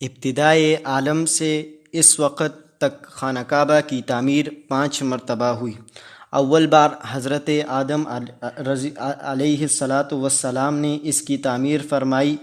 ابتدائے عالم سے اس وقت تک خانہ کعبہ کی تعمیر 5 مرتبہ ہوئی۔ اول بار حضرت آدم علیہ السلام نے اس کی تعمیر فرمائی۔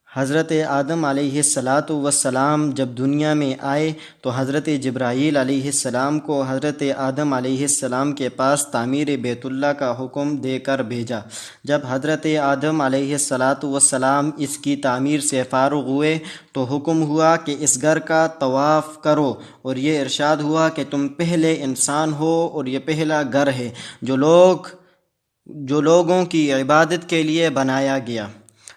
حضرت آدم علیہ السلام جب دنیا میں آئے تو حضرت جبرائیل علیہ السلام کو حضرت آدم علیہ السلام کے پاس تعمیر بیت اللہ کا حکم دے کر بھیجا۔ جب حضرت آدم علیہ السلام اس کی تعمیر سے فارغ ہوئے تو حکم ہوا کہ اس گھر کا طواف کرو، اور یہ ارشاد ہوا کہ تم پہلے انسان ہو اور یہ پہلا گھر ہے جو لوگوں کی عبادت کے لیے بنایا گیا۔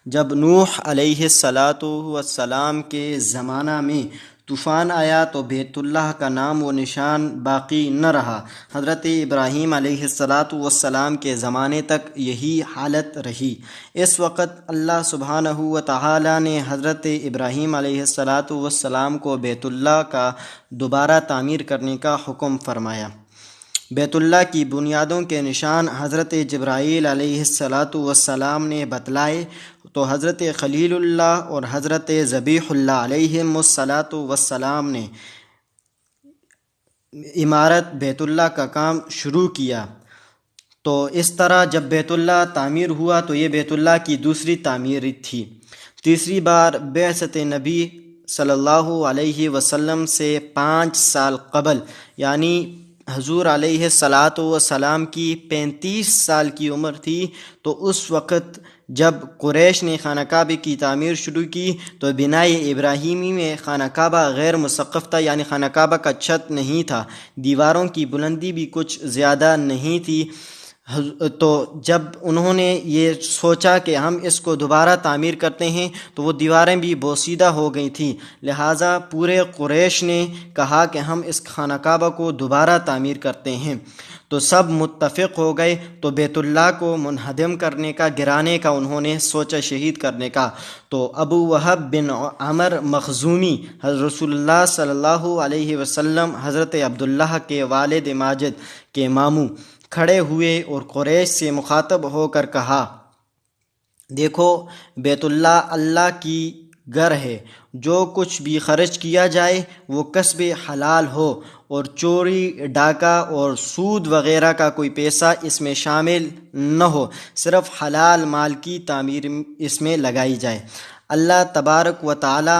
جب نوح علیہ السلام کے زمانہ میں طوفان آیا تو بیت اللہ کا نام و نشان باقی نہ رہا۔ حضرت ابراہیم علیہ السلام کے زمانے تک یہی حالت رہی۔ اس وقت اللہ سبحانہ و تعالی نے حضرت ابراہیم علیہ السلام کو بیت اللہ کا دوبارہ تعمیر کرنے کا حکم فرمایا۔ بیت اللہ کی بنیادوں کے نشان حضرت جبرائیل علیہ السلام نے بتلائے تو حضرت خلیل اللہ اور حضرت ذبیح اللہ علیہ السلام نے عمارت بیت اللہ کا کام شروع کیا۔ تو اس طرح جب بیت اللہ تعمیر ہوا تو یہ بیت اللہ کی دوسری تعمیر تھی۔ تیسری بار بعثت نبی صلی اللہ علیہ وسلم سے 5 سال قبل، یعنی حضور علیہ السلام کی 35 سال کی عمر تھی، تو اس وقت جب قریش نے خانہ کعبہ کی تعمیر شروع کی تو بنائے ابراہیمی میں خانہ کعبہ غیر مسقف تھا، یعنی خانہ کعبہ کا چھت نہیں تھا، دیواروں کی بلندی بھی کچھ زیادہ نہیں تھی۔ تو جب انہوں نے یہ سوچا کہ ہم اس کو دوبارہ تعمیر کرتے ہیں تو وہ دیواریں بھی بوسیدہ ہو گئی تھیں، لہٰذا پورے قریش نے کہا کہ ہم اس خانہ کعبہ کو دوبارہ تعمیر کرتے ہیں۔ تو سب متفق ہو گئے تو بیت اللہ کو منہدم کرنے کا، گرانے کا انہوں نے سوچا، شہید کرنے کا۔ تو ابو وہب بن عمر مخزومی حضرت رسول اللہ صلی اللہ علیہ وسلم حضرت عبداللہ کے والد ماجد کے ماموں کھڑے ہوئے اور قریش سے مخاطب ہو کر کہا، دیکھو بیت اللہ اللہ کی گھر ہے، جو کچھ بھی خرچ کیا جائے وہ کسب حلال ہو، اور چوری، ڈاکہ اور سود وغیرہ کا کوئی پیسہ اس میں شامل نہ ہو، صرف حلال مال کی تعمیر اس میں لگائی جائے۔ اللہ تبارک و تعالی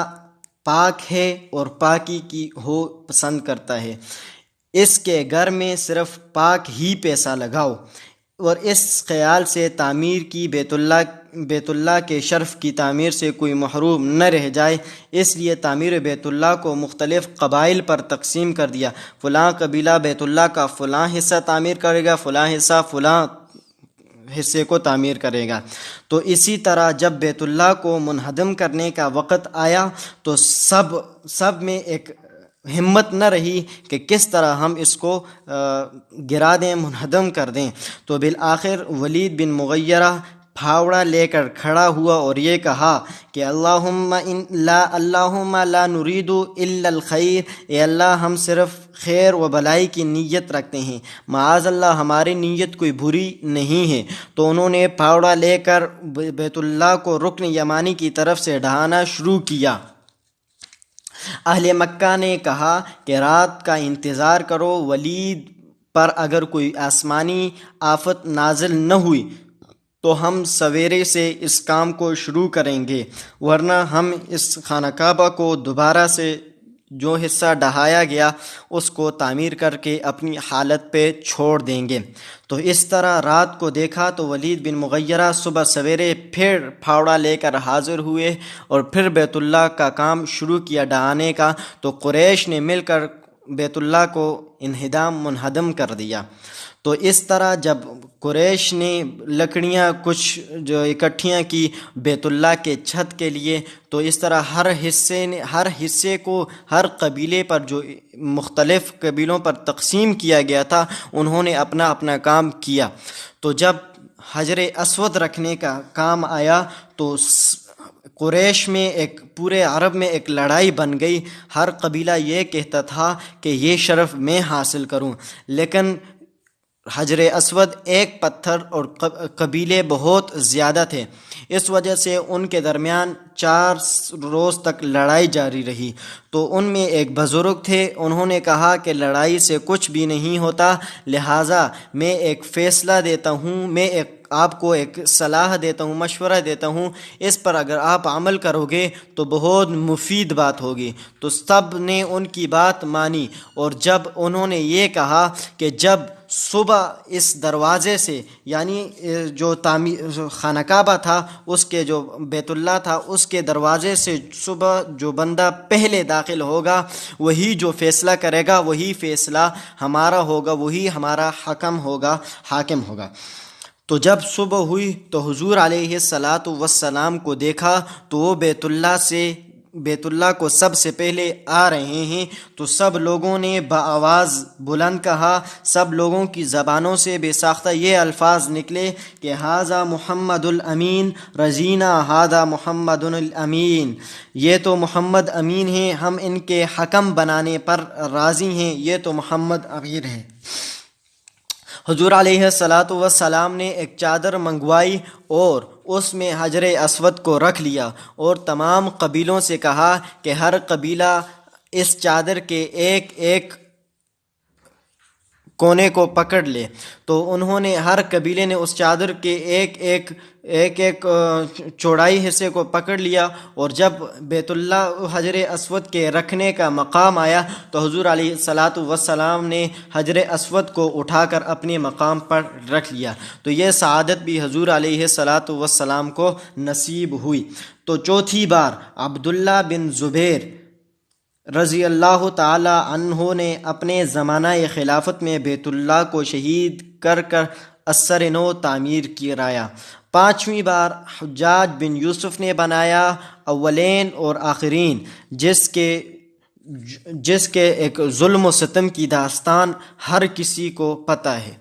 پاک ہے اور پاکی کی ہو پسند کرتا ہے، اس کے گھر میں صرف پاک ہی پیسہ لگاؤ، اور اس خیال سے تعمیر کی بیت اللہ کے شرف کی تعمیر سے کوئی محروم نہ رہ جائے، اس لیے تعمیر بیت اللہ کو مختلف قبائل پر تقسیم کر دیا۔ فلاں قبیلہ بیت اللہ کا فلاں حصہ تعمیر کرے گا، فلاں حصہ فلاں حصے کو تعمیر کرے گا۔ تو اسی طرح جب بیت اللہ کو منہدم کرنے کا وقت آیا تو سب میں ایک ہمت نہ رہی کہ کس طرح ہم اس کو گرا دیں، منہدم کر دیں۔ تو بالآخر ولید بن مغیرہ پھاوڑا لے کر کھڑا ہوا اور یہ کہا کہ اللہم لا نرید الا الخیر، اے اللہ ہم صرف خیر و بلائی کی نیت رکھتے ہیں، معاذ اللہ ہماری نیت کوئی بری نہیں ہے۔ تو انہوں نے پھاوڑا لے کر بیت اللہ کو رکن یمانی کی طرف سے ڈھانا شروع کیا۔ اہل مکہ نے کہا کہ رات کا انتظار کرو، ولید پر اگر کوئی آسمانی آفت نازل نہ ہوئی تو ہم سویرے سے اس کام کو شروع کریں گے، ورنہ ہم اس خانہ کعبہ کو دوبارہ سے جو حصہ ڈھایا گیا اس کو تعمیر کر کے اپنی حالت پہ چھوڑ دیں گے۔ تو اس طرح رات کو دیکھا تو ولید بن مغیرہ صبح سویرے پھر پھاوڑا لے کر حاضر ہوئے اور پھر بیت اللہ کا کام شروع کیا ڈھانے کا۔ تو قریش نے مل کر بیت اللہ کو منہدم کر دیا۔ تو اس طرح جب قریش نے لکڑیاں کچھ جو اکٹھیاں کی بیت اللہ کے چھت کے لیے، تو اس طرح ہر حصے کو ہر قبیلے پر، جو مختلف قبیلوں پر تقسیم کیا گیا تھا، انہوں نے اپنا اپنا کام کیا۔ تو جب حجر اسود رکھنے کا کام آیا تو قریش میں پورے عرب میں ایک لڑائی بن گئی، ہر قبیلہ یہ کہتا تھا کہ یہ شرف میں حاصل کروں، لیکن حجر اسود ایک پتھر اور قبیلے بہت زیادہ تھے، اس وجہ سے ان کے درمیان 4 روز تک لڑائی جاری رہی۔ تو ان میں ایک بزرگ تھے، انہوں نے کہا کہ لڑائی سے کچھ بھی نہیں ہوتا، لہٰذا میں ایک فیصلہ دیتا ہوں، میں آپ کو ایک صلاح دیتا ہوں، مشورہ دیتا ہوں، اس پر اگر آپ عمل کرو گے تو بہت مفید بات ہوگی۔ تو سب نے ان کی بات مانی، اور جب انہوں نے یہ کہا کہ جب صبح اس دروازے سے، یعنی جو خانہ کعبہ تھا، اس کے جو بیت اللہ تھا، اس کے دروازے سے صبح جو بندہ پہلے داخل ہوگا وہی جو فیصلہ کرے گا، وہی فیصلہ ہمارا ہوگا، وہی ہمارا حاکم ہوگا۔ تو جب صبح ہوئی تو حضور علیہ الصلاۃ والسلام کو دیکھا تو وہ بیت اللہ کو سب سے پہلے آ رہے ہیں، تو سب لوگوں نے بآواز بلند کہا، سب لوگوں کی زبانوں سے بے ساختہ یہ الفاظ نکلے کہ ھذا محمد الامین رضینا ھذا محمد الامین، یہ تو محمد امین ہیں، ہم ان کے حکم بنانے پر راضی ہیں، یہ تو محمد امین ہیں۔ حضور علیہ الصلاۃ والسلام نے ایک چادر منگوائی اور اس میں حجر اسود کو رکھ لیا، اور تمام قبیلوں سے کہا کہ ہر قبیلہ اس چادر کے ایک ایک کونے کو پکڑ لے۔ تو انہوں نے، ہر قبیلے نے اس چادر کے ایک ایک چوڑائی حصے کو پکڑ لیا، اور جب بیت اللہ حجر اسود کے رکھنے کا مقام آیا تو حضور علیہ الصلاۃ والسلام نے حجر اسود کو اٹھا کر اپنے مقام پر رکھ لیا۔ تو یہ سعادت بھی حضور علیہ الصلاۃ والسلام کو نصیب ہوئی۔ تو چوتھی بار عبداللہ بن زبیر رضی اللہ تعالی عنہ نے اپنے زمانہ خلافت میں بیت اللہ کو شہید کر اثر نو تعمیر کرایا۔ پانچویں بار حجاج بن یوسف نے بنایا، اولین اور آخرین، جس کے ایک ظلم و ستم کی داستان ہر کسی کو پتہ ہے۔